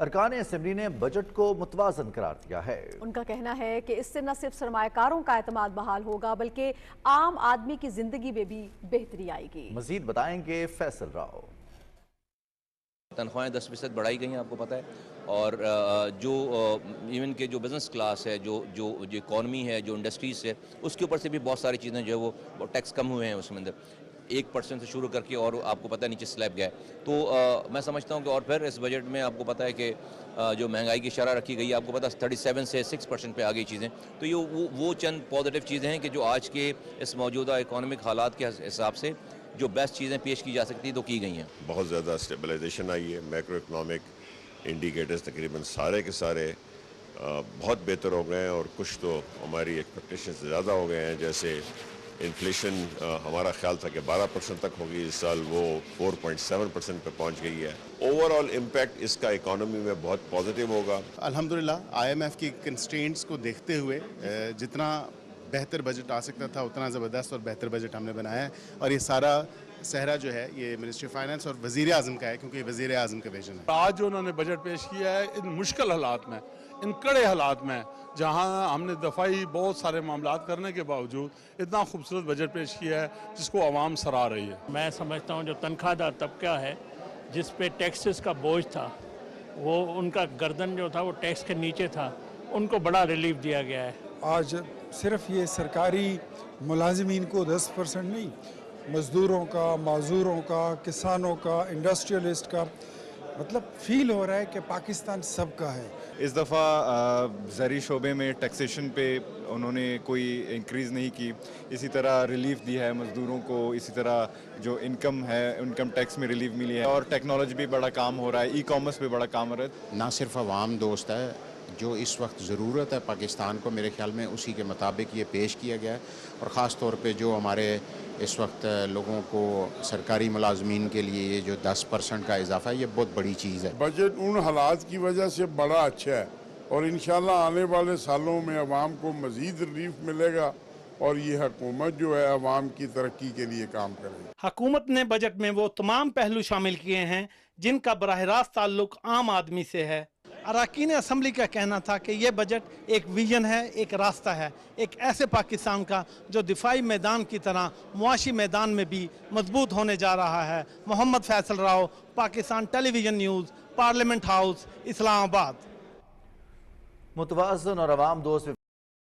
ارکان اسمبلی نے بجٹ کو متوازن قرار دیا ہے۔ ان کا کہنا ہے کہ اس سے نہ صرف سرمایہ کاروں کا اعتماد بحال ہوگا بلکہ عام آدمی کی زندگی میں بھی بہتری آئے گی۔ مزید بتائیں گے فیصل راؤ۔ تنخواہیں 10% بڑھائی گئی ہیں، آپ کو پتہ ہے، اور جو ایون کہ جو بزنس کلاس ہے، جو اکانومی ہے، جو انڈسٹریز ہے، اس کے اوپر سے بھی بہت ساری چیزیں جو ہے وہ ٹیکس کم ہوئے ہیں اس میں اندر 1% سے شروع کر کے، اور آپ کو پتہ ہے نیچے سلیب گیا ہے۔ تو میں سمجھتا ہوں کہ اور پھر اس بجٹ میں آپ کو پتہ ہے کہ جو مہنگائی کی شرح رکھی گئی ہے، آپ کو پتہ ہے 37 سے 6% پہ آ گئی چیزیں، تو یہ وہ چند پازیٹیو چیزیں ہیں کہ جو آج کے اس موجودہ اکانومک حالات کے حساب سے جو بیسٹ چیزیں پیش کی جا سکتی تو کی گئی ہیں۔ بہت زیادہ اسٹیبلائزیشن آئی ہے، میکرو اکنامک انڈیکیٹرز تقریباً سارے کے سارے بہت بہتر ہو گئے ہیں، اور کچھ تو ہماری ایکسپیکٹیشن سے زیادہ ہو گئے ہیں۔ جیسے انفلیشن ہمارا خیال تھا کہ 12% تک ہوگی، اس سال وہ 4.7% پہ پہنچ گئی ہے۔ اوور آل امپیکٹ اس کا اکانومی میں بہت پازیٹیو ہوگا۔ الحمدللہ IMF کی کنسٹرینٹس کو دیکھتے ہوئے جتنا بہتر بجٹ آ سکتا تھا اتنا زبردست اور بہتر بجٹ ہم نے بنایا ہے، اور یہ سارا صحرا جو ہے یہ منسٹری فائنانس اور وزیر اعظم کا ہے، کیونکہ یہ وزیر اعظم کا ویژن ہے۔ آج جو انہوں نے بجٹ پیش کیا ہے ان مشکل حالات میں، ان کڑے حالات میں، جہاں ہم نے دفاعی بہت سارے معاملات کرنے کے باوجود اتنا خوبصورت بجٹ پیش کیا ہے جس کو عوام سراہ رہی ہے۔ میں سمجھتا ہوں جو تنخواہ دار طبقہ ہے جس پہ ٹیکسز کا بوجھ تھا، وہ ان کا گردن جو تھا وہ ٹیکس کے نیچے تھا، ان کو بڑا ریلیف دیا گیا ہے۔ آج صرف یہ سرکاری ملازمین کو 10% نہیں، مزدوروں کا، معذوروں کا، کسانوں کا، انڈسٹریلسٹ کا، مطلب فیل ہو رہا ہے کہ پاکستان سب کا ہے۔ اس دفعہ زرعی شعبے میں ٹیکسیشن پہ انہوں نے کوئی انکریز نہیں کی، اسی طرح ریلیف دی ہے مزدوروں کو، اسی طرح جو انکم ہے انکم ٹیکس میں ریلیف ملی ہے، اور ٹیکنالوجی بھی بڑا کام ہو رہا ہے، ای کامرس پہ بڑا کام ہو رہا ہے۔ نہ صرف عوام دوست ہے، جو اس وقت ضرورت ہے پاکستان کو، میرے خیال میں اسی کے مطابق یہ پیش کیا گیا ہے، اور خاص طور پہ جو ہمارے اس وقت لوگوں کو سرکاری ملازمین کے لیے یہ جو 10% کا اضافہ ہے یہ بہت بڑی چیز ہے۔ بجٹ ان حالات کی وجہ سے بڑا اچھا ہے، اور انشاءاللہ آنے والے سالوں میں عوام کو مزید ریلیف ملے گا، اور یہ حکومت جو ہے عوام کی ترقی کے لیے کام کرے گی۔ حکومت نے بجٹ میں وہ تمام پہلو شامل کیے ہیں جن کا براہ راست تعلق عام آدمی سے ہے۔ اراکین اسمبلی کا کہنا تھا کہ یہ بجٹ ایک ویژن ہے، ایک راستہ ہے، ایک ایسے پاکستان کا جو دفاعی میدان کی طرح معاشی میدان میں بھی مضبوط ہونے جا رہا ہے۔ محمد فیصل راؤ، پاکستان ٹیلی ویژن نیوز، پارلیمنٹ ہاؤس، اسلام آباد۔ متوازن اور عوام دوست